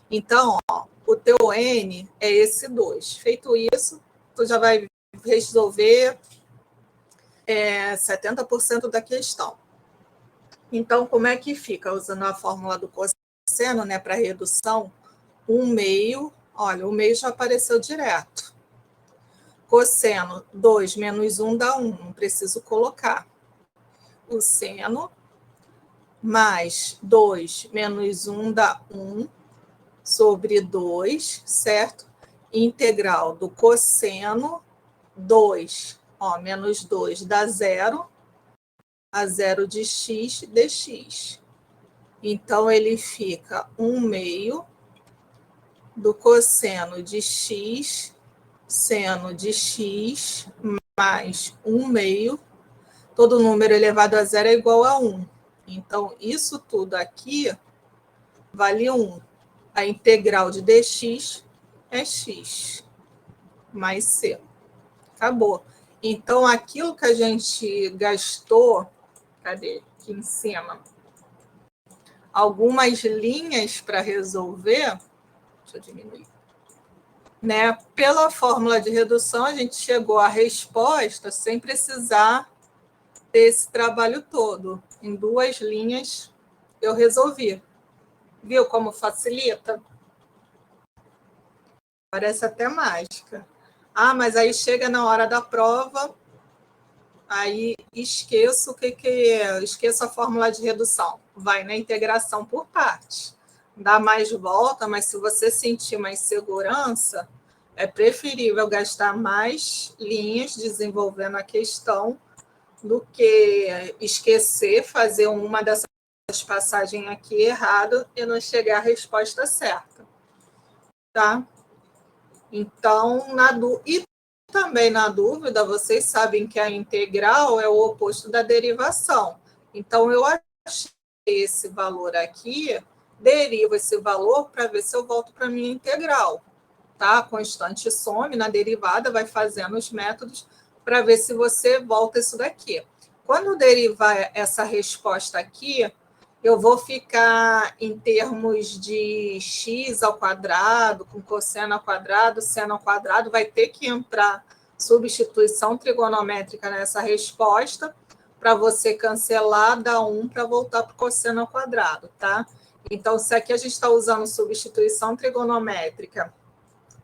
Então, ó, o teu N é esse 2. Feito isso, tu já vai resolver 70% da questão. Então, como é que fica? Usando a fórmula do cosseno, né, para redução, 1/2, olha, o meio já apareceu direto. Cosseno, 2 menos 1 dá 1, não preciso colocar. O seno, mais 2 menos 1 dá 1, sobre 2, certo? Integral do cosseno, 2, ó, menos 2 dá 0, a 0 de x dx. Então, ele fica 1/2 do cosseno de x, seno de x, mais 1/2. Todo número elevado a 0 é igual a 1. Então, isso tudo aqui vale 1. A integral de dx é x, mais c. Acabou. Então, aquilo que a gente gastou, cadê? Aqui em cima. Algumas linhas para resolver, deixa eu diminuir. Né? Pela fórmula de redução, a gente chegou à resposta sem precisar desse trabalho todo. Em 2 linhas, eu resolvi. Viu como facilita? Parece até mágica. Ah, mas aí chega na hora da prova, aí esqueço esqueço a fórmula de redução. Vai na integração por partes. Dá mais volta, mas se você sentir uma insegurança, é preferível gastar mais linhas desenvolvendo a questão do que esquecer, fazer uma dessas passagens aqui errado e não chegar à resposta certa. Tá? Então, e também na dúvida, vocês sabem que a integral é o oposto da derivação. Então, eu achei esse valor aqui, derivo esse valor para ver se eu volto para a minha integral. Tá? Constante some, na derivada, vai fazendo os métodos para ver se você volta isso daqui. Quando eu derivar essa resposta aqui, eu vou ficar em termos de x ao quadrado, com cosseno ao quadrado, seno ao quadrado, vai ter que entrar substituição trigonométrica nessa resposta, para você cancelar, dar 1 para voltar para o cosseno ao quadrado, tá? Então, se aqui a gente está usando substituição trigonométrica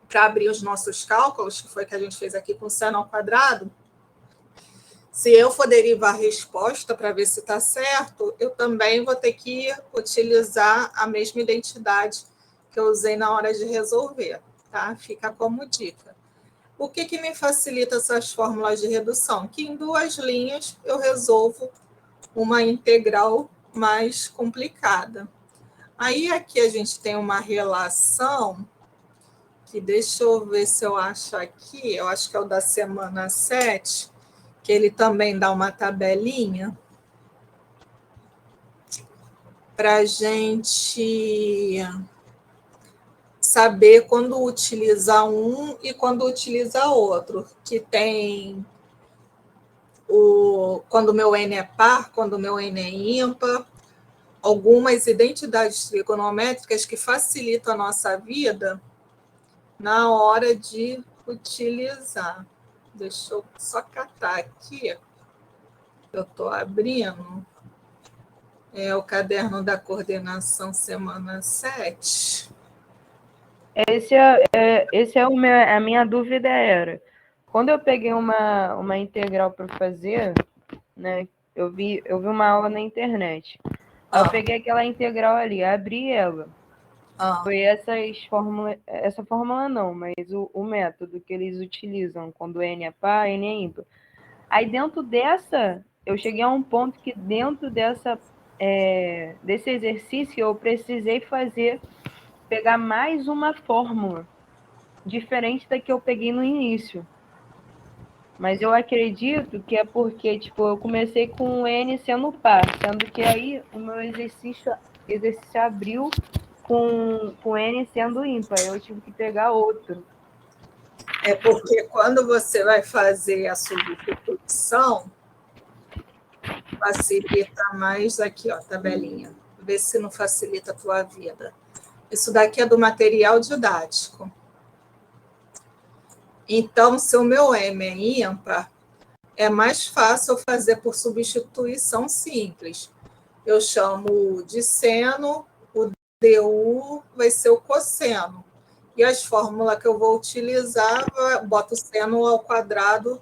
para abrir os nossos cálculos, que foi o que a gente fez aqui com seno ao quadrado, se eu for derivar a resposta para ver se está certo, eu também vou ter que utilizar a mesma identidade que eu usei na hora de resolver, tá? Fica como dica. O que me facilita essas fórmulas de redução? Que em 2 linhas eu resolvo uma integral mais complicada. Aí aqui a gente tem uma relação que deixa eu ver se eu acho aqui, eu acho que é o da semana 7, que ele também dá uma tabelinha para a gente saber quando utilizar um e quando utilizar outro, que tem quando o meu N é par, quando o meu N é ímpar, algumas identidades trigonométricas que facilitam a nossa vida na hora de utilizar. Deixa eu só catar aqui. Eu estou abrindo. É o caderno da coordenação, semana 7. A minha dúvida era, quando eu peguei uma integral para fazer, né, eu vi uma aula na internet. Eu peguei aquela integral ali, abri ela. Foi essa fórmula não, mas o método que eles utilizam quando N é par, N é ímpar. Aí dentro dessa, eu cheguei a um ponto que dentro desse exercício eu precisei pegar mais uma fórmula, diferente da que eu peguei no início. Mas eu acredito que é porque, tipo, eu comecei com o N sendo par, sendo que aí o meu exercício abriu com N sendo ímpar. Eu tive que pegar outro. É porque quando você vai fazer a substituição, facilita mais aqui, ó, tabelinha. Vê se não facilita a tua vida. Isso daqui é do material didático. Então, se o meu M é ímpar, é mais fácil eu fazer por substituição simples. Eu chamo de seno, o DU vai ser o cosseno. E as fórmulas que eu vou utilizar, boto o seno ao quadrado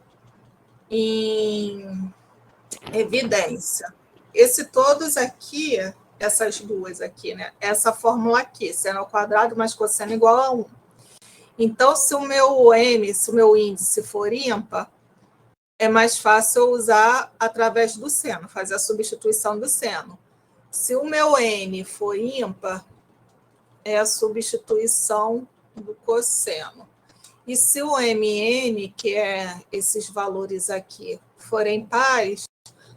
em evidência. Todos aqui, essas duas aqui, né? Essa fórmula aqui, seno ao quadrado mais cosseno igual a 1. Então, se o meu M, se o meu índice for ímpar, é mais fácil eu usar através do seno, fazer a substituição do seno. Se o meu N for ímpar, é a substituição do cosseno. E se o MN, que é esses valores aqui, forem pares,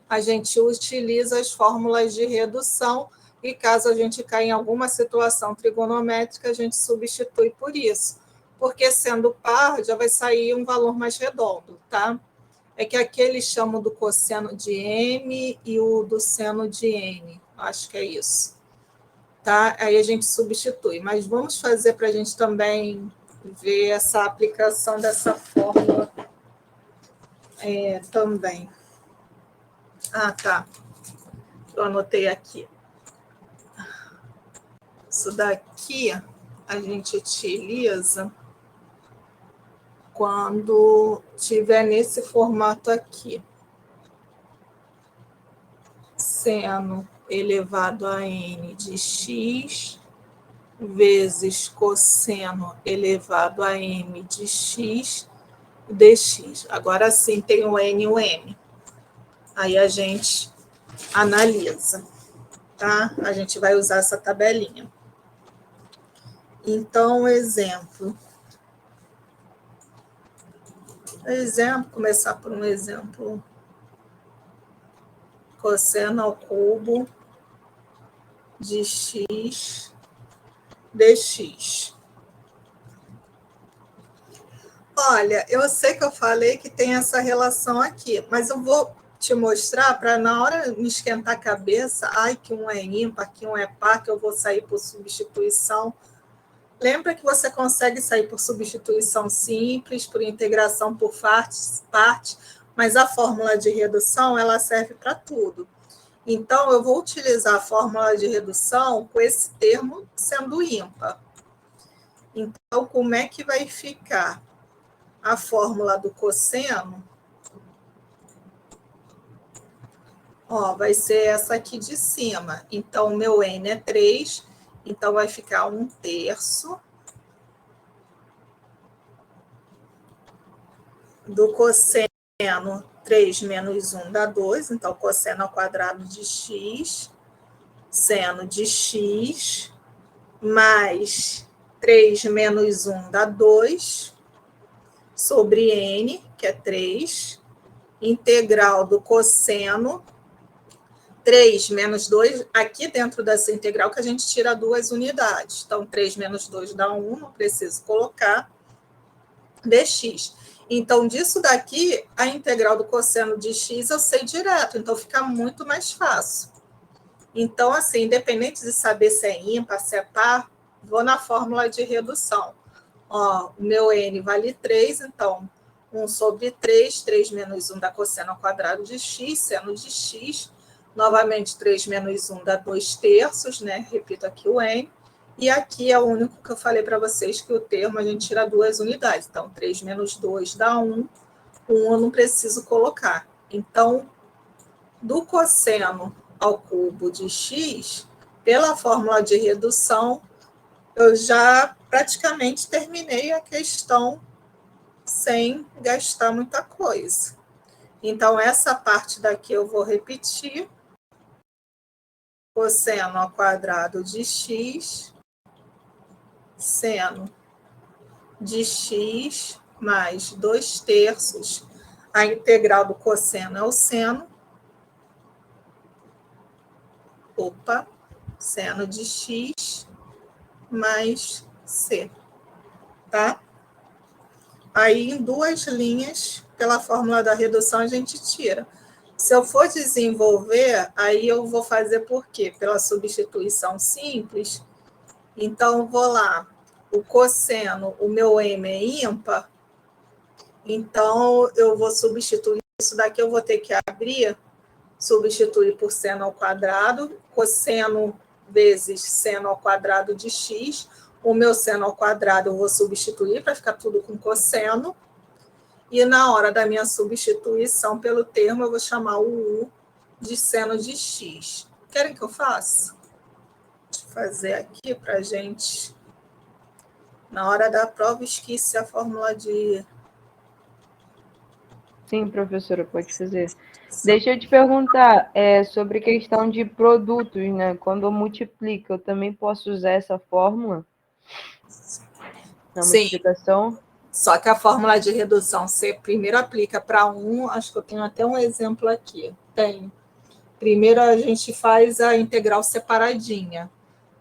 a gente utiliza as fórmulas de redução e caso a gente caia em alguma situação trigonométrica, a gente substitui por isso. Porque sendo par, já vai sair um valor mais redondo, tá? É que aqui eles chamam do cosseno de M e o do seno de N. Acho que é isso. Tá? Aí a gente substitui. Mas vamos fazer para a gente também ver essa aplicação dessa fórmula também. Ah, tá. Eu anotei aqui. Isso daqui a gente utiliza quando tiver nesse formato aqui. Seno elevado a n de x vezes cosseno elevado a m de x dx. Agora sim tem o n e o m. Aí a gente analisa, tá? A gente vai usar essa tabelinha. Então, exemplo. Começar por um exemplo. Cosseno ao cubo de x dx. Olha, eu sei que eu falei que tem essa relação aqui, mas eu vou te mostrar para na hora me esquentar a cabeça, que um é ímpar, que um é par, que eu vou sair por substituição. Lembra que você consegue sair por substituição simples, por integração por partes, mas a fórmula de redução ela serve para tudo. Então, eu vou utilizar a fórmula de redução com esse termo sendo ímpar. Então, como é que vai ficar a fórmula do cosseno? Vai ser essa aqui de cima. Então, o meu N é 3, então vai ficar 1/3 do cosseno 3 menos 1 dá 2, então cosseno ao quadrado de x, seno de x, mais 3 menos 1 dá 2, sobre n, que é 3, integral do cosseno, 3 menos 2, aqui dentro dessa integral que a gente tira 2 unidades. Então, 3 menos 2 dá 1, não preciso colocar, dx. Então, disso daqui, a integral do cosseno de x eu sei direto, então fica muito mais fácil. Então, assim, independente de saber se é ímpar, se é par, vou na fórmula de redução. O meu n vale 3, então 1 sobre 3, 3 menos 1 dá cosseno ao quadrado de x, seno de x, novamente 3 menos 1 dá 2/3, né? Repito aqui o n. E aqui é o único que eu falei para vocês que o termo a gente tira 2 unidades. Então, 3 menos 2 dá 1. 1 eu não preciso colocar. Então, do cosseno ao cubo de x, pela fórmula de redução, eu já praticamente terminei a questão sem gastar muita coisa. Então, essa parte daqui eu vou repetir. Cosseno ao quadrado de x, seno de x mais 2/3. A integral do cosseno é o seno. Seno de x mais c. Tá? Aí, em 2 linhas, pela fórmula da redução, a gente tira. Se eu for desenvolver, aí eu vou fazer por quê? Pela substituição simples, Então, vou lá. O cosseno, o meu m é ímpar, então eu vou substituir isso daqui, eu vou ter que abrir, substituir por seno ao quadrado, cosseno vezes seno ao quadrado de x. O meu seno ao quadrado eu vou substituir para ficar tudo com cosseno. E na hora da minha substituição pelo termo, eu vou chamar o u de seno de x. Querem que eu faça? Deixa eu fazer aqui para a gente... Na hora da prova, esqueci a fórmula de... Sim, professora, pode fazer. Deixa eu te perguntar sobre questão de produtos, né? Quando eu multiplico, eu também posso usar essa fórmula na Sim, multiplicação? só que a fórmula de redução você primeiro aplica para um, acho que eu tenho até um exemplo aqui. Tem. Primeiro a gente faz a integral separadinha.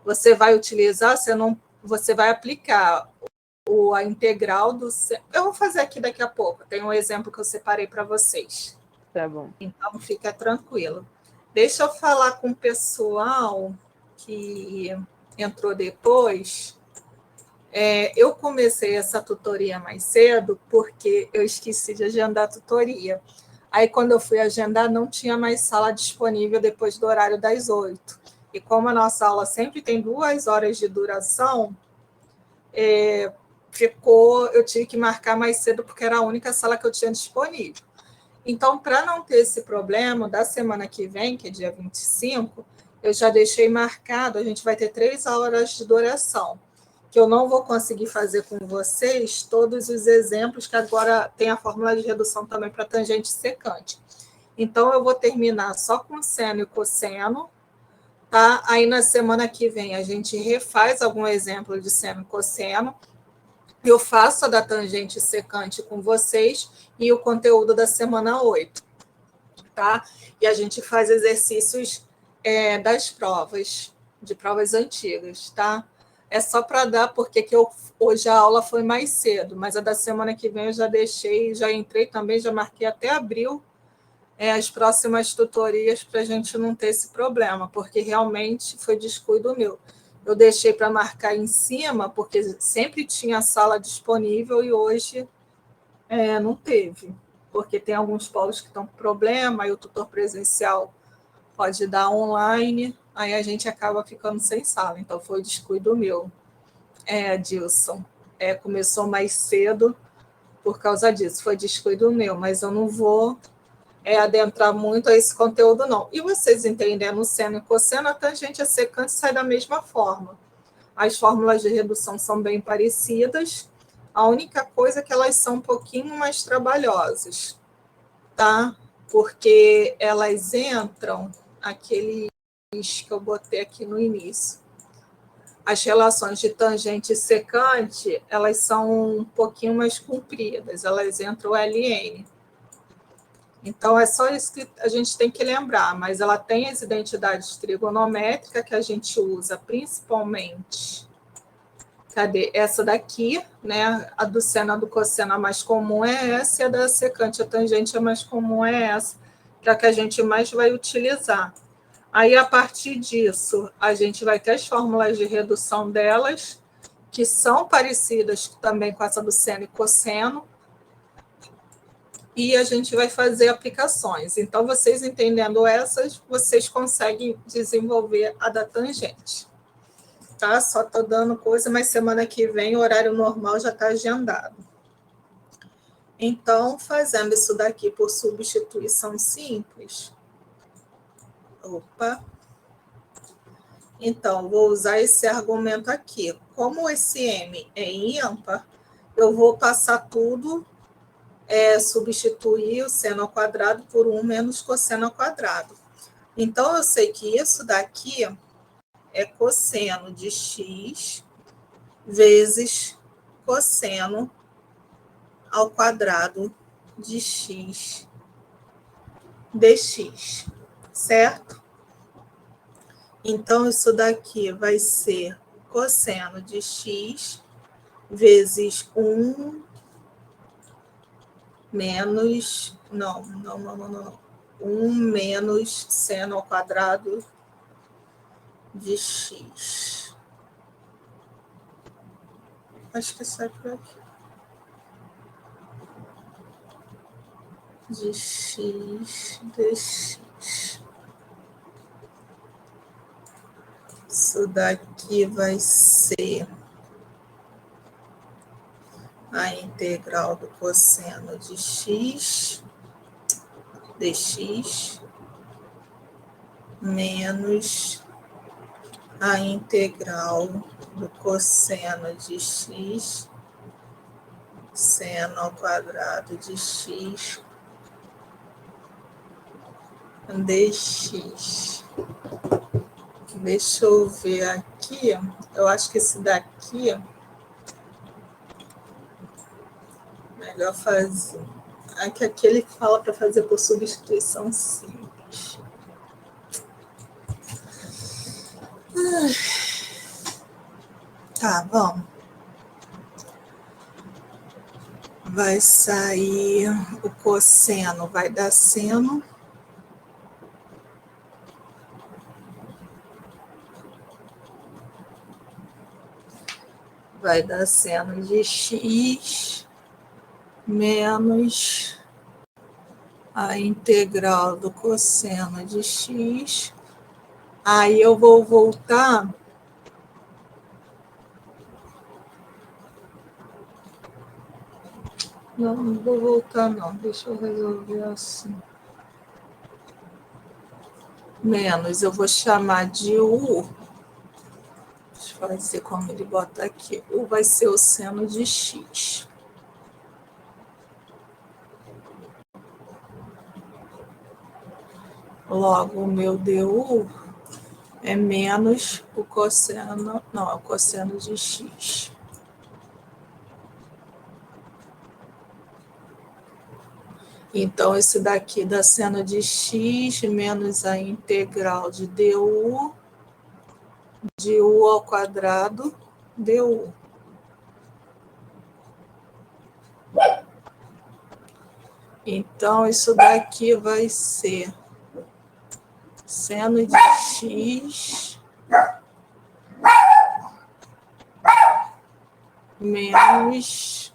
Você vai utilizar, você vai aplicar a integral do... Eu vou fazer aqui daqui a pouco, tem um exemplo que eu separei para vocês. Tá bom. Então, fica tranquilo. Deixa eu falar com o pessoal que entrou depois. Eu comecei essa tutoria mais cedo porque eu esqueci de agendar a tutoria. Aí, quando eu fui agendar, não tinha mais sala disponível depois do horário das 8. E como a nossa aula sempre tem 2 horas de duração, eu tive que marcar mais cedo porque era a única sala que eu tinha disponível. Então, para não ter esse problema, da semana que vem, que é dia 25, eu já deixei marcado, a gente vai ter 3 horas de duração, que eu não vou conseguir fazer com vocês todos os exemplos, que agora tem a fórmula de redução também para tangente secante. Então, eu vou terminar só com seno e cosseno, tá? Aí, na semana que vem, a gente refaz algum exemplo de seno e cosseno, eu faço a da tangente secante com vocês e o conteúdo da semana 8, tá? E a gente faz exercícios das provas, de provas antigas, tá? É só para dar, porque hoje a aula foi mais cedo, mas a da semana que vem eu já deixei, já entrei também, já marquei até abril as próximas tutorias para a gente não ter esse problema, porque realmente foi descuido meu. Eu deixei para marcar em cima, porque sempre tinha sala disponível e hoje não teve, porque tem alguns polos que estão com problema, aí o tutor presencial pode dar online, aí a gente acaba ficando sem sala. Então, foi descuido meu, Dilson. Começou mais cedo por causa disso, foi descuido meu, mas eu não vou adentrar muito a esse conteúdo, não. E vocês entendendo seno e cosseno, a tangente e a secante sai da mesma forma. As fórmulas de redução são bem parecidas, a única coisa é que elas são um pouquinho mais trabalhosas, tá? Porque elas entram, aqueles que eu botei aqui no início. As relações de tangente e secante, elas são um pouquinho mais compridas, elas entram LN. Então, é só isso que a gente tem que lembrar, mas ela tem as identidades trigonométricas que a gente usa principalmente. Cadê? Essa daqui, né? A do seno, a do cosseno, a mais comum é essa, e a da secante, a tangente, a mais comum é essa, que é a que a gente mais vai utilizar. Aí, a partir disso, a gente vai ter as fórmulas de redução delas, que são parecidas também com essa do seno e cosseno, e a gente vai fazer aplicações. Então, vocês entendendo essas, vocês conseguem desenvolver a da tangente. Tá? Só estou dando coisa, mas semana que vem o horário normal já está agendado. Então, fazendo isso daqui por substituição simples. Opa! Então, vou usar esse argumento aqui. Como esse M é ímpar, eu vou passar tudo, substituir o seno ao quadrado por 1 menos cosseno ao quadrado. Então, eu sei que isso daqui é cosseno de x vezes cosseno ao quadrado de x dx, certo? Então, isso daqui vai ser cosseno de x vezes 1 menos... Não. 1 menos seno ao quadrado de x. Acho que sai por aqui. De x dx. Isso daqui vai ser a integral do cosseno de x dx menos a integral do cosseno de x seno ao quadrado de x dx. Deixa eu ver aqui. Eu acho que esse daqui melhor fazer. Aqui ele fala para fazer por substituição simples. Tá, vamos. Vai sair o cosseno, vai dar seno. Vai dar seno de x menos a integral do cosseno de x. Aí eu vou voltar. Não vou voltar não, deixa eu resolver assim. Menos, eu vou chamar de U. Deixa eu fazer como ele bota aqui. U vai ser o seno de x. Logo, o meu du é menos o cosseno, não, é o cosseno de x. Então, esse daqui dá seno de x menos a integral de du, de u ao quadrado, du. Então, isso daqui vai ser seno de x menos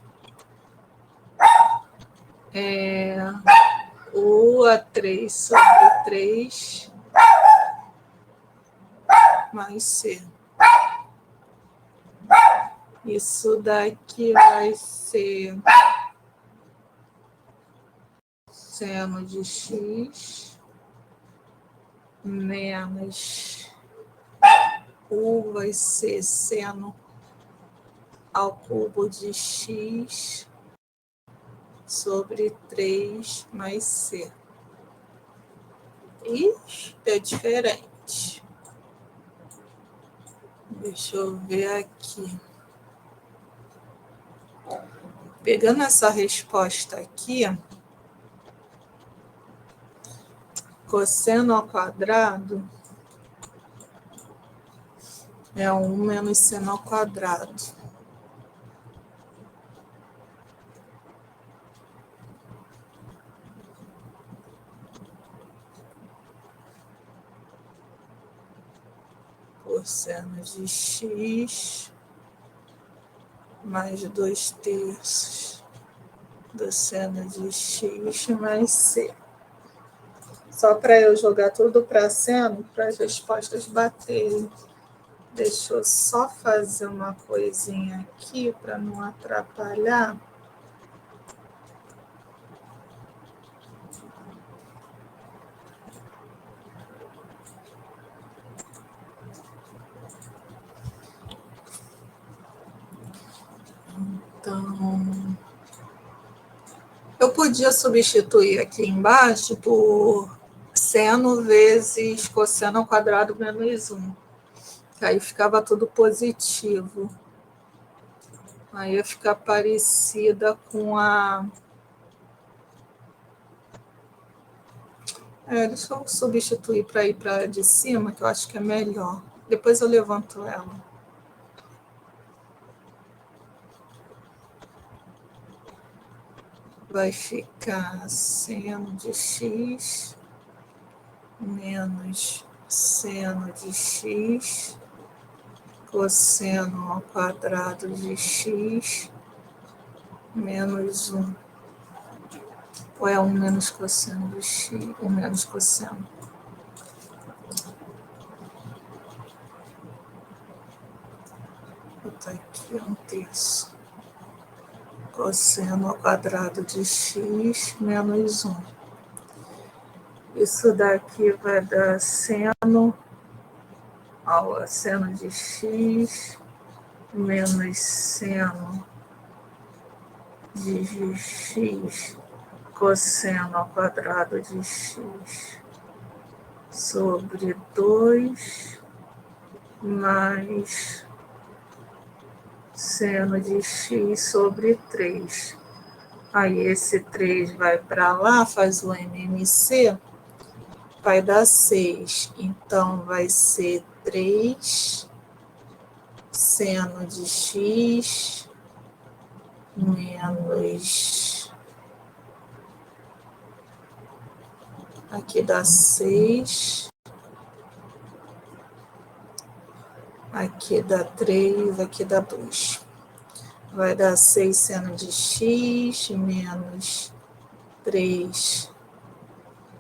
u a 3 sobre 3 mais c. Isso daqui vai ser seno de x menos u vai ser seno ao cubo de x sobre 3 mais c. Ixi, é diferente. Deixa eu ver aqui. Pegando essa resposta aqui, cosseno ao quadrado é 1 menos seno ao quadrado. Cosseno de x mais 2/3 do seno de x mais c. Só para eu jogar tudo para seno, para as respostas baterem. Deixa eu só fazer uma coisinha aqui para não atrapalhar. Então, eu podia substituir aqui embaixo por seno vezes cosseno ao quadrado menos 1. Que aí ficava tudo positivo. Aí ia ficar parecida com a... deixa eu substituir para ir para de cima, que eu acho que é melhor. Depois eu levanto ela. Vai ficar seno de x menos seno de x cosseno ao quadrado de x menos 1. Ou é 1 menos cosseno de x? 1 menos cosseno. Vou botar aqui 1/3. Cosseno ao quadrado de x menos 1. Isso daqui vai dar seno ao seno de x menos seno de x cosseno ao quadrado de x sobre 2 mais seno de x sobre 3. Aí esse 3 vai para lá, faz o MMC, vai dar 6. Então, vai ser 3 seno de x menos... Aqui dá 6. Aqui dá 3, aqui dá 2. Vai dar 6 seno de x menos 3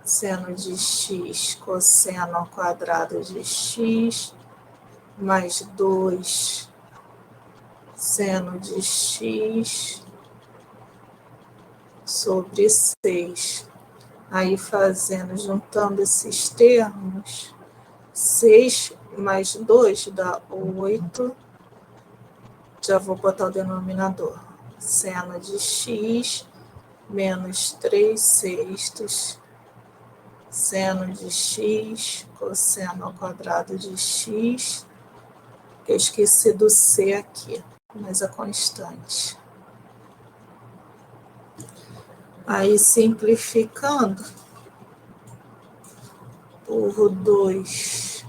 seno de x cosseno ao quadrado de x mais 2 seno de x sobre 6. Aí juntando esses termos, 6 mais 2 dá 8. Já vou botar o denominador. Seno de x menos 3/6 seno de x cosseno ao quadrado de x. Eu esqueci do c aqui, mas é constante. Aí, simplificando, por 2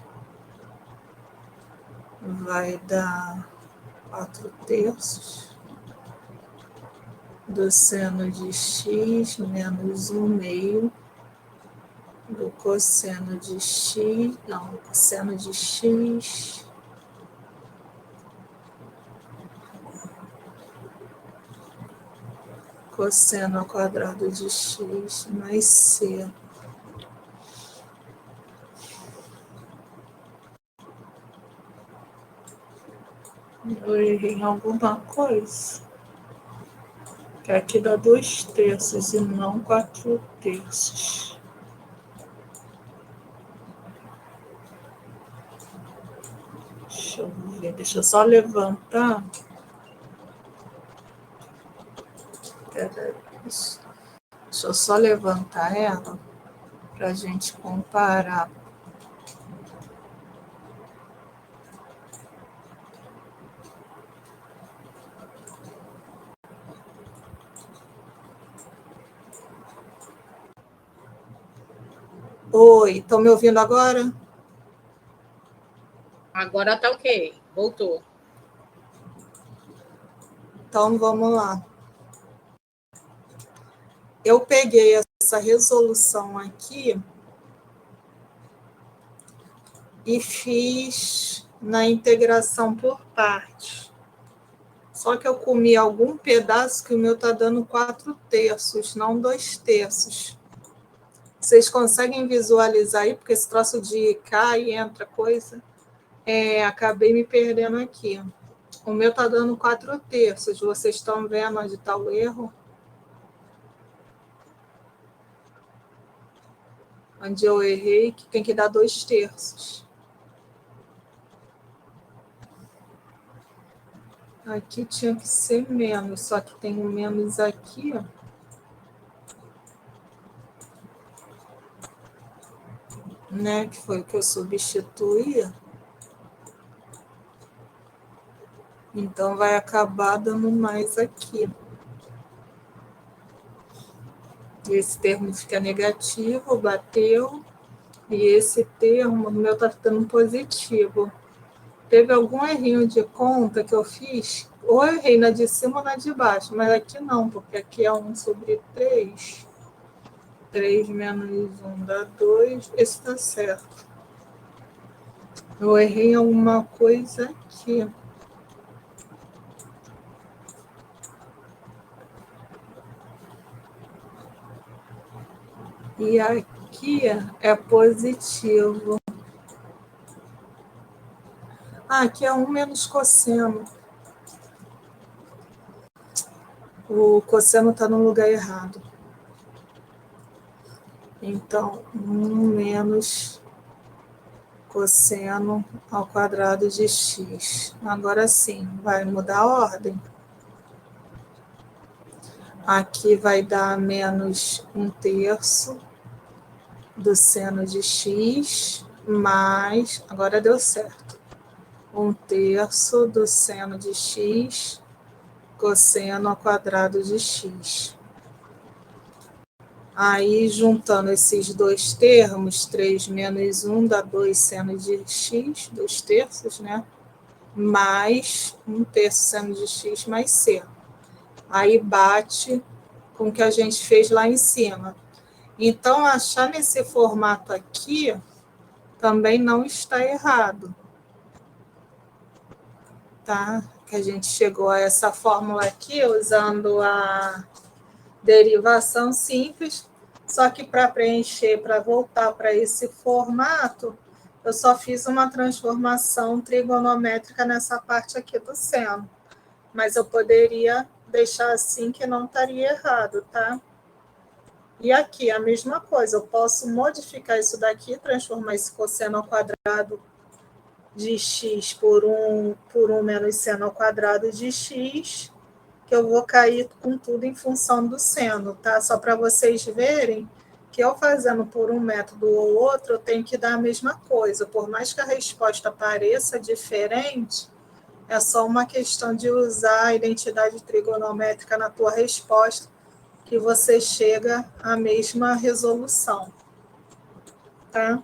vai dar 4/3 do seno de x menos 1/2 do cosseno de x, não, cosseno de x cosseno ao quadrado de x mais c. Eu errei em alguma coisa. Que aqui dá 2/3 e não 4/3. Deixa eu ver, deixa eu só levantar. Deixa eu só levantar ela para a gente comparar. Oi, estão me ouvindo agora? Agora tá ok, voltou. Então, vamos lá. Eu peguei essa resolução aqui e fiz na integração por partes. Só que eu comi algum pedaço que o meu está dando 4/3, não 2/3. Vocês conseguem visualizar aí? Porque esse troço de cai e entra coisa. Acabei me perdendo aqui. O meu está dando 4/3. Vocês estão vendo onde está o erro? Onde eu errei, que tem que dar 2/3. Aqui tinha que ser menos, só que tem um menos aqui, ó. Né, que foi o que eu substituí. Então, vai acabar dando mais aqui. Esse termo fica negativo, bateu. E esse termo, o meu está ficando positivo. Teve algum errinho de conta que eu fiz? Ou eu errei na de cima ou na de baixo, mas aqui não, porque aqui é 1/3. 3 menos 1 dá 2. Esse está certo. Eu errei alguma coisa aqui. E aqui é positivo. Aqui é 1 menos cosseno. O cosseno está no lugar errado. Então, 1 menos cosseno ao quadrado de x. Agora sim, vai mudar a ordem. Aqui vai dar menos 1/3 do seno de x, mais, agora deu certo, 1/3 do seno de x, cosseno ao quadrado de x. Aí, juntando esses dois termos, 3 menos 1 dá 2 seno de x, 2/3, né? Mais 1/3 seno de x mais c. Aí bate com o que a gente fez lá em cima. Então, achar nesse formato aqui também não está errado, tá? Que a gente chegou a essa fórmula aqui usando a derivação simples, só que para preencher, para voltar para esse formato, eu só fiz uma transformação trigonométrica nessa parte aqui do seno. Mas eu poderia deixar assim que não estaria errado, tá? E aqui a mesma coisa, eu posso modificar isso daqui, transformar esse cosseno ao quadrado de x por 1 menos seno ao quadrado de x, que eu vou cair com tudo em função do seno, tá? Só para vocês verem que eu fazendo por um método ou outro, eu tenho que dar a mesma coisa. Por mais que a resposta pareça diferente, é só uma questão de usar a identidade trigonométrica na tua resposta que você chega à mesma resolução, tá?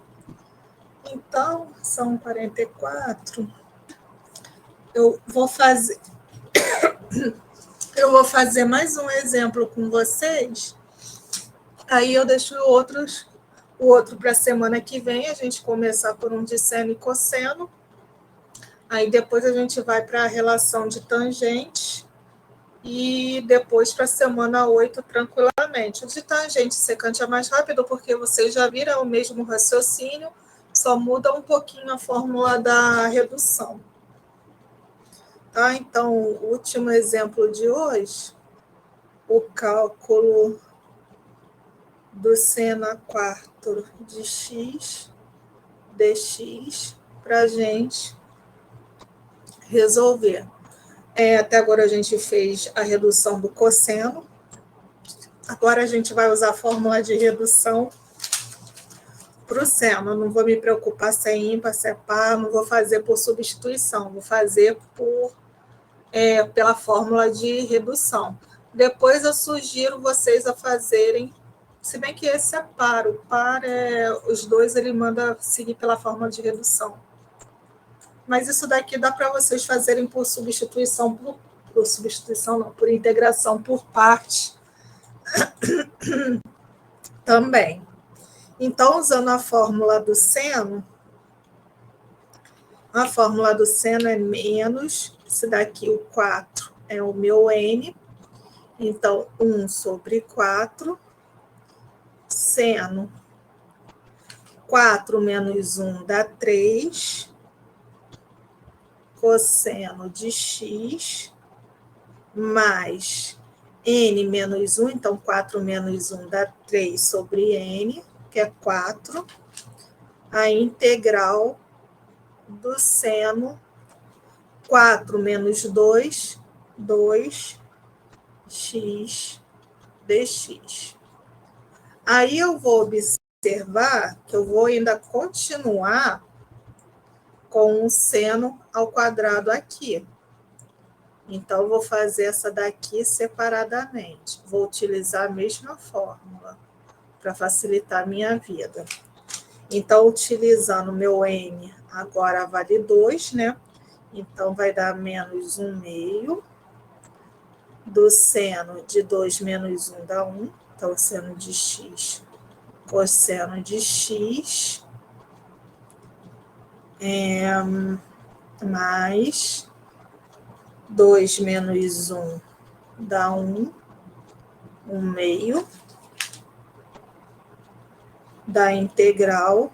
Então, são 44. Eu vou fazer mais um exemplo com vocês. Aí eu deixo o outro para a semana que vem, a gente começar por um de seno e cosseno. Aí depois a gente vai para a relação de tangente e depois para a semana 8 tranquilamente. O de tangente secante é mais rápido porque vocês já viram o mesmo raciocínio, só muda um pouquinho a fórmula da redução. Tá? Então, o último exemplo de hoje, o cálculo do seno a 4 de x dx para a gente resolver. Até agora a gente fez a redução do cosseno. Agora a gente vai usar a fórmula de redução para o seno. Eu não vou me preocupar se é ímpar, se é par, não vou fazer por substituição, vou fazer pela fórmula de redução. Depois eu sugiro vocês a fazerem, se bem que esse é par, o par os dois ele manda seguir pela fórmula de redução. Mas isso daqui dá para vocês fazerem por substituição, por integração por parte também. Então, usando a fórmula do seno é menos, esse daqui, o 4, é o meu n, então, 1 sobre 4, seno 4 menos 1 dá 3, cosseno de x, mais n menos 1, então 4 menos 1 dá 3 sobre n, que é 4, a integral do seno 4 menos 2, 2x dx. Aí eu vou observar que eu vou ainda continuar com o seno ao quadrado aqui. Então, eu vou fazer essa daqui separadamente. Vou utilizar a mesma fórmula para facilitar a minha vida. Então, utilizando o meu n, agora vale 2, né? Então, vai dar menos 1/2 do seno de 2 menos 1 dá 1. Então, seno de x, cosseno de x, mais 2 menos 1 dá 1 meio da integral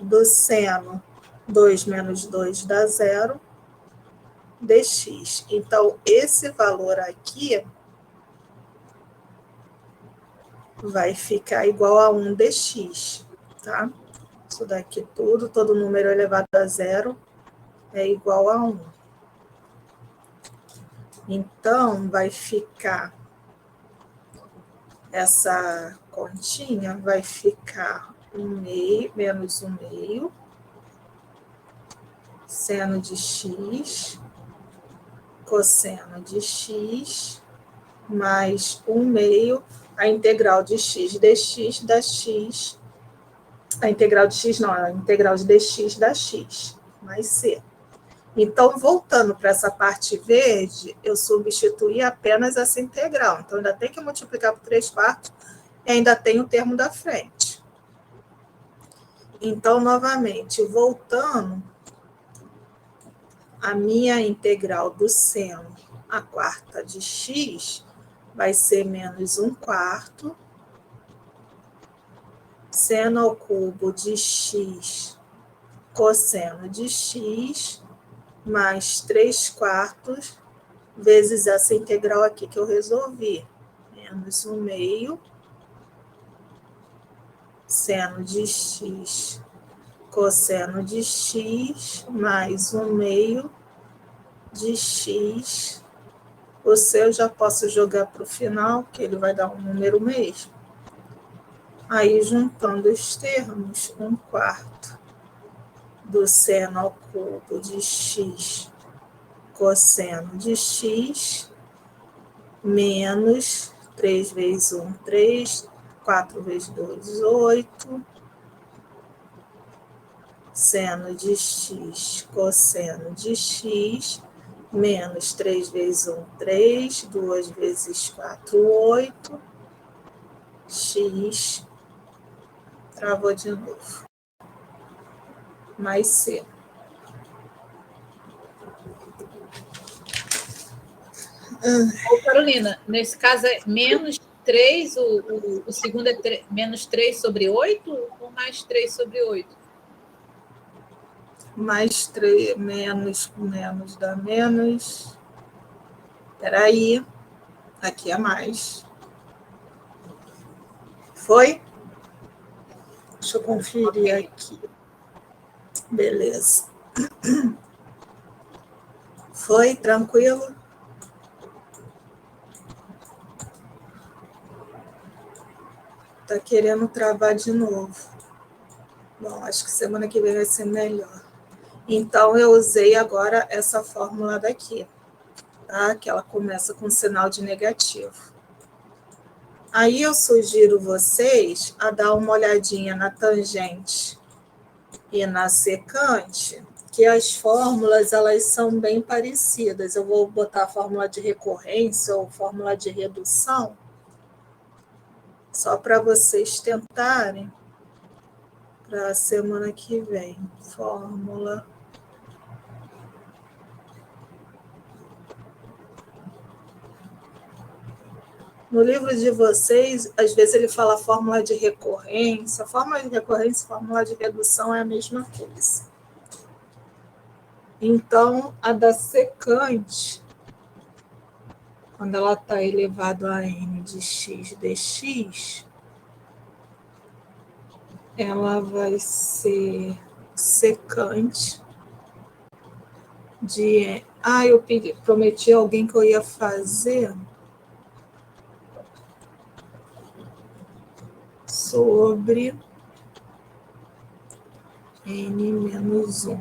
do seno 2 menos 2 dá 0 dx. Então, esse valor aqui vai ficar igual a 1 dx, tá? Isso daqui tudo, todo número elevado a 0 é igual a 1. Então, vai ficar, essa continha vai ficar 1 meio, menos 1 meio, seno de x, cosseno de x, mais 1 meio, a integral de x dx dá x, a integral de x não, a integral de dx dá x, mais c. Então, voltando para essa parte verde, eu substituí apenas essa integral. Então, ainda tem que multiplicar por 3/4 e ainda tem o termo da frente. Então, novamente, voltando, a minha integral do seno a quarta de x vai ser menos 1/4 seno ao cubo de x cosseno de x mais 3/4 vezes essa integral aqui que eu resolvi, menos 1 meio seno de x cosseno de x mais 1 meio de x. O seu eu já posso jogar para o final, que ele vai dar um número mesmo. Aí, juntando os termos, 1/4 do seno ao cubo de x cosseno de x menos 3 vezes 1, 3, 4 vezes 2, 8, seno de x cosseno de x menos 3 vezes 1, 3, 2 vezes 4, 8, x, travou de novo, mais c. Ô, Carolina, nesse caso é menos 3, o segundo é menos 3 sobre 8 ou mais 3 sobre 8? Mais 3, menos dá menos. Espera aí, aqui é mais. Foi? Deixa eu conferir aqui. Beleza. Foi? Tranquilo? Tá querendo travar de novo. Bom, acho que semana que vem vai ser melhor. Então, eu usei agora essa fórmula daqui, tá? Que ela começa com sinal de negativo. Aí eu sugiro vocês a dar uma olhadinha na tangente e na secante, que as fórmulas elas são bem parecidas. Eu vou botar a fórmula de recorrência ou fórmula de redução, só para vocês tentarem para a semana que vem. Fórmula. No livro de vocês, às vezes ele fala fórmula de recorrência. Fórmula de recorrência e fórmula de redução é a mesma coisa. Então, a da secante, quando ela está elevado a n de x dx, ela vai ser secante de... eu prometi a alguém que eu ia fazer sobre n menos 1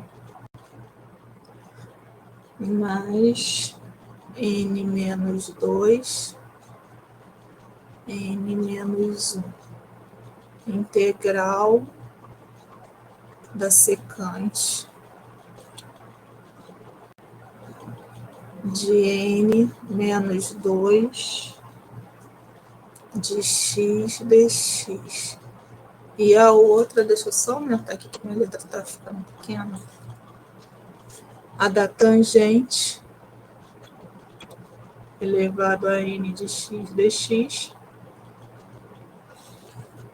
mais n menos 2, n menos 1, integral da secante de n menos 2 de x dx. E a outra, deixa eu só aumentar aqui, que minha letra está ficando pequena. a da tangente elevado a n de x dx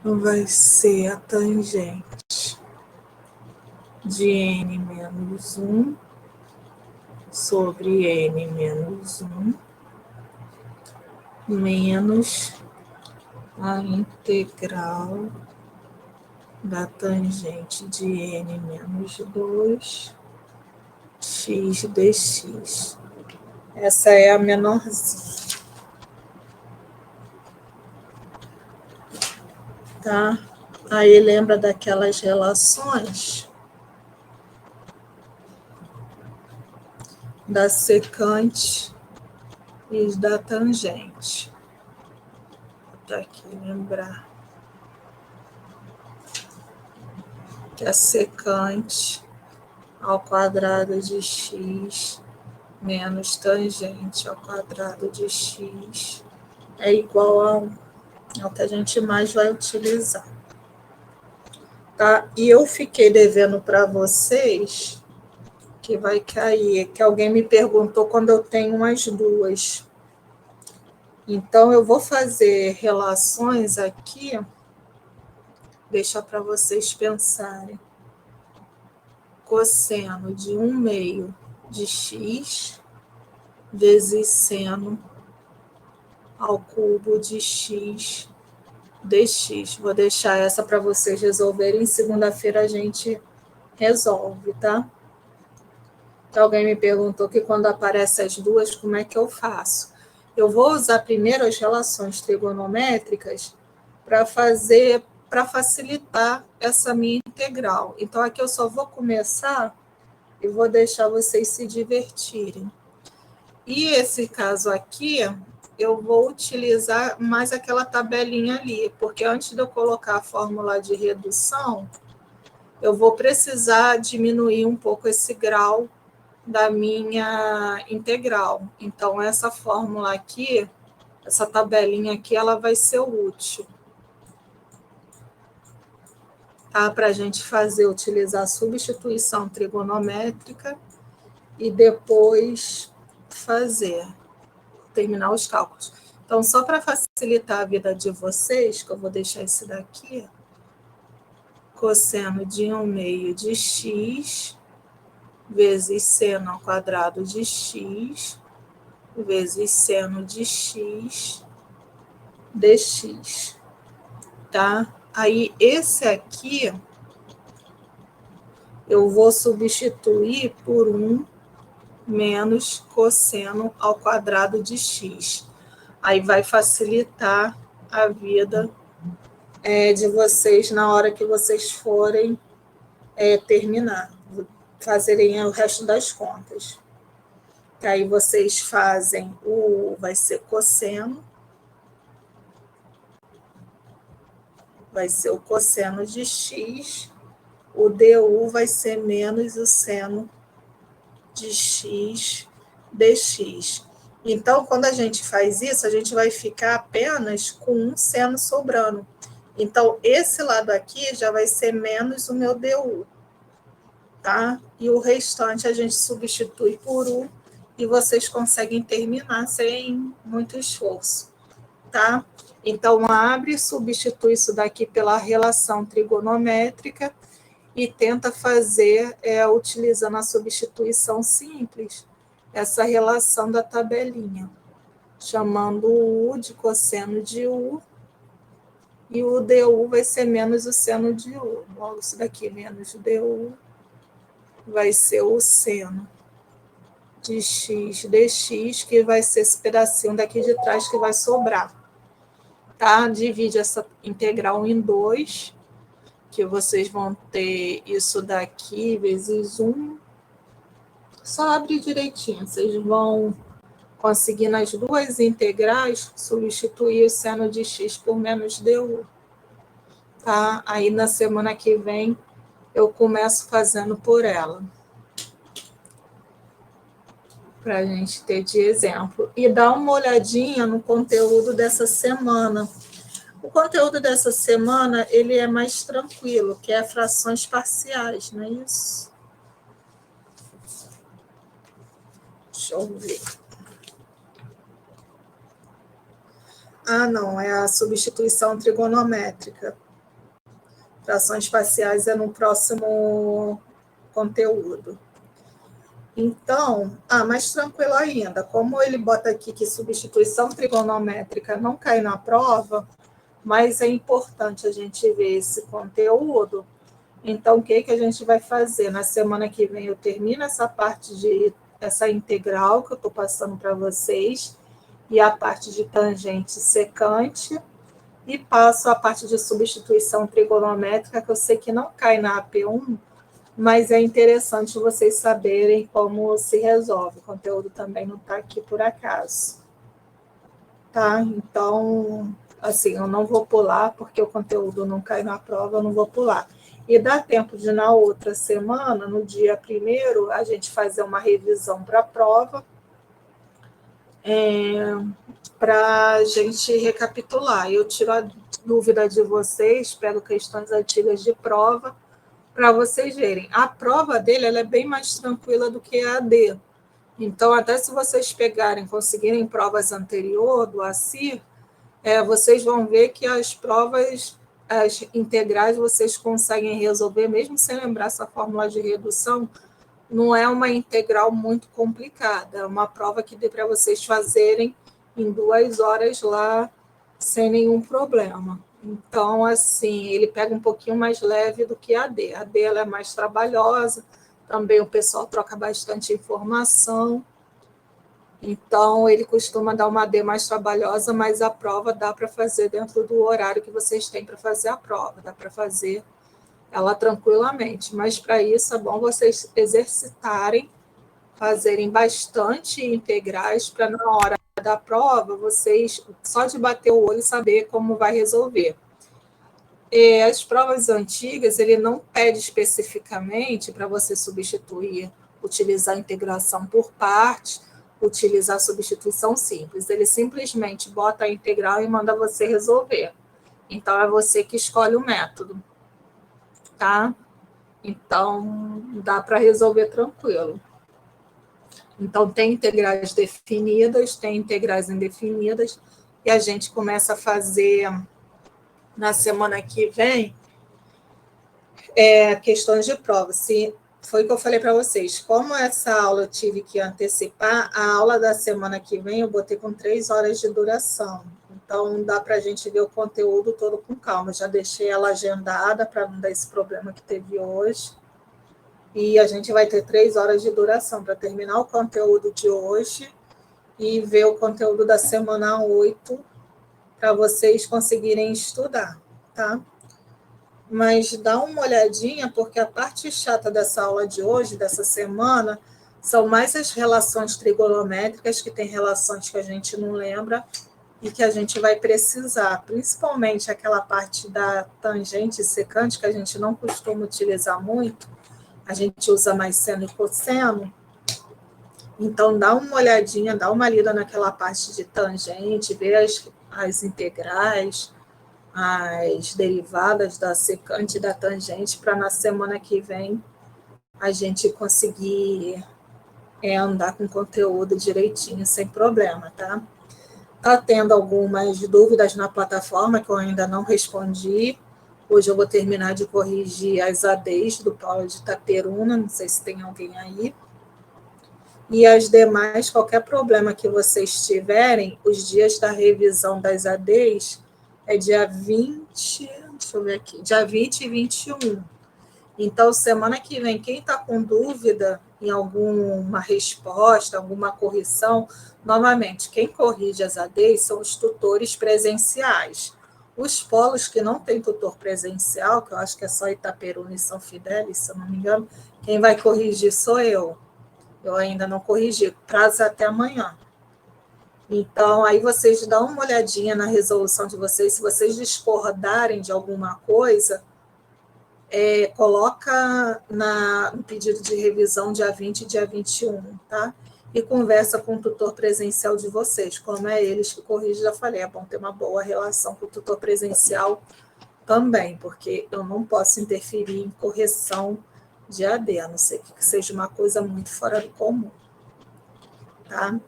vai ser a tangente de n menos 1 sobre n menos 1 menos a integral da tangente de n menos 2 x dx. Essa é a menorzinha. Tá? Aí lembra daquelas relações da secante e da tangente. Vou aqui lembrar que a secante ao quadrado de x menos tangente ao quadrado de x é igual a 1. É o que a gente mais vai utilizar. Tá? E eu fiquei devendo para vocês, que vai cair, que alguém me perguntou quando eu tenho as duas. Então, eu vou fazer relações aqui, deixar para vocês pensarem. Cosseno de 1/2 de x vezes seno ao cubo de x dx. Vou deixar essa para vocês resolverem. Segunda-feira a gente resolve, tá? Então, alguém me perguntou que quando aparecem as duas, como é que eu faço? Eu vou usar primeiro as relações trigonométricas para facilitar essa minha integral. Então, aqui eu só vou começar e vou deixar vocês se divertirem. E esse caso aqui, eu vou utilizar mais aquela tabelinha ali, porque antes de eu colocar a fórmula de redução, eu vou precisar diminuir um pouco esse grau da minha integral. Então, essa fórmula aqui, essa tabelinha aqui, ela vai ser útil. Tá? Para a gente utilizar a substituição trigonométrica e depois terminar os cálculos. Então, só para facilitar a vida de vocês, que eu vou deixar esse daqui, cosseno de 1/2 de x vezes seno ao quadrado de x vezes seno de x dx, tá? Aí, esse aqui, eu vou substituir por 1 menos cosseno ao quadrado de x. Aí vai facilitar a vida de vocês na hora que vocês forem terminar, fazerem o resto das contas. Que aí vocês fazem vai ser cosseno, vai ser o cosseno de x, o du vai ser menos o seno de x dx. Então, quando a gente faz isso, a gente vai ficar apenas com um seno sobrando. Então, esse lado aqui já vai ser menos o meu du, tá? E o restante a gente substitui por 1 e vocês conseguem terminar sem muito esforço, tá? Então, abre e substitui isso daqui pela relação trigonométrica e tenta fazer, utilizando a substituição simples, essa relação da tabelinha, chamando o U de cosseno de U, e o DU vai ser menos o seno de U. Logo, isso daqui menos DU vai ser o seno de x dx, que vai ser esse pedacinho daqui de trás que vai sobrar. Tá? Divide essa integral em 2, que vocês vão ter isso daqui vezes 1. Só abre direitinho, vocês vão conseguir nas duas integrais substituir o seno de x por menos du. Tá? Aí na semana que vem eu começo fazendo por ela, para a gente ter de exemplo. E dá uma olhadinha no conteúdo dessa semana. O conteúdo dessa semana, ele é mais tranquilo, que é frações parciais, não é isso? Deixa eu ver. Ah, não, é a substituição trigonométrica. Frações parciais é no próximo conteúdo. Então, mais tranquilo ainda, como ele bota aqui que substituição trigonométrica não cai na prova, mas é importante a gente ver esse conteúdo. Então, o que a gente vai fazer? Na semana que vem eu termino essa integral que eu estou passando para vocês, e a parte de tangente secante, e passo a parte de substituição trigonométrica, que eu sei que não cai na AP1, mas é interessante vocês saberem como se resolve. O conteúdo também não está aqui por acaso. Tá? Então, assim, eu não vou pular, porque o conteúdo não cai na prova, eu não vou pular. E dá tempo de, na outra semana, no dia 1º, a gente fazer uma revisão para a prova, para a gente recapitular. Eu tiro a dúvida de vocês, pego questões antigas de prova, para vocês verem. A prova dele ela é bem mais tranquila do que a AD. Então, até se vocês conseguirem provas anteriores do ACIR, vocês vão ver que as provas, as integrais, vocês conseguem resolver, mesmo sem lembrar essa fórmula de redução. Não é uma integral muito complicada, é uma prova que dê para vocês fazerem em 2 horas lá, sem nenhum problema. Então, assim, ele pega um pouquinho mais leve do que a AD. A AD ela é mais trabalhosa, também o pessoal troca bastante informação. Então, ele costuma dar uma AD mais trabalhosa, mas a prova dá para fazer dentro do horário que vocês têm para fazer a prova. Dá para fazer ela tranquilamente. Mas, para isso, é bom vocês exercitarem, fazerem bastante integrais, para na hora da prova, vocês, só de bater o olho, saber como vai resolver. As provas antigas, ele não pede especificamente para você substituir, utilizar integração por partes, utilizar substituição simples. Ele simplesmente bota a integral e manda você resolver. Então, é você que escolhe o método. Tá? Então, dá para resolver tranquilo. Então, tem integrais definidas, tem integrais indefinidas, e a gente começa a fazer, na semana que vem, questões de prova. Se foi o que eu falei para vocês. Como essa aula eu tive que antecipar, a aula da semana que vem eu botei com 3 horas de duração. Então, dá para a gente ver o conteúdo todo com calma. Já deixei ela agendada para não dar esse problema que teve hoje. E a gente vai ter 3 horas de duração para terminar o conteúdo de hoje e ver o conteúdo da semana 8 para vocês conseguirem estudar, tá? Mas dá uma olhadinha, porque a parte chata dessa aula de hoje, dessa semana, são mais as relações trigonométricas, que tem relações que a gente não lembra e que a gente vai precisar, principalmente aquela parte da tangente e secante, que a gente não costuma utilizar muito, a gente usa mais seno e cosseno. Então, dá uma olhadinha, dá uma lida naquela parte de tangente, vê as integrais, as derivadas da secante e da tangente, para na semana que vem a gente conseguir andar com o conteúdo direitinho, sem problema, tá? Tá tendo algumas dúvidas na plataforma que eu ainda não respondi. Hoje eu vou terminar de corrigir as ADs do Paulo de Itaperuna, não sei se tem alguém aí. E as demais, qualquer problema que vocês tiverem, os dias da revisão das ADs é dia 20, deixa eu ver aqui, dia 20 e 21. Então, semana que vem, quem está com dúvida em alguma resposta, alguma correção, novamente, quem corrige as ADs são os tutores presenciais. Os polos que não tem tutor presencial, que eu acho que é só Itaperuna e São Fidélis, se eu não me engano, quem vai corrigir sou eu. Eu ainda não corrigi, prazo até amanhã. Então, aí vocês dão uma olhadinha na resolução de vocês, se vocês discordarem de alguma coisa, coloca no pedido de revisão dia 20 e dia 21, tá? E conversa com o tutor presencial de vocês, como é eles que corrigem, já falei, é bom ter uma boa relação com o tutor presencial também, porque eu não posso interferir em correção de AD, a não ser que seja uma coisa muito fora do comum. tá?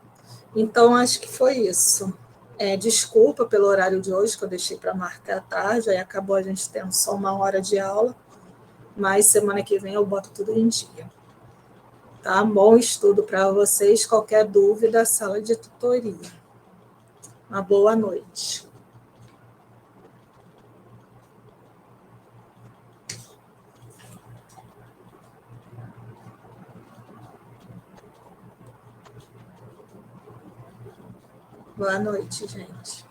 Então, acho que foi isso. Desculpa pelo horário de hoje, que eu deixei para marcar tarde, aí acabou a gente tendo só 1 hora de aula, mas semana que vem eu boto tudo em dia. Tá? Bom estudo para vocês. Qualquer dúvida, sala de tutoria. Uma boa noite. Boa noite, gente.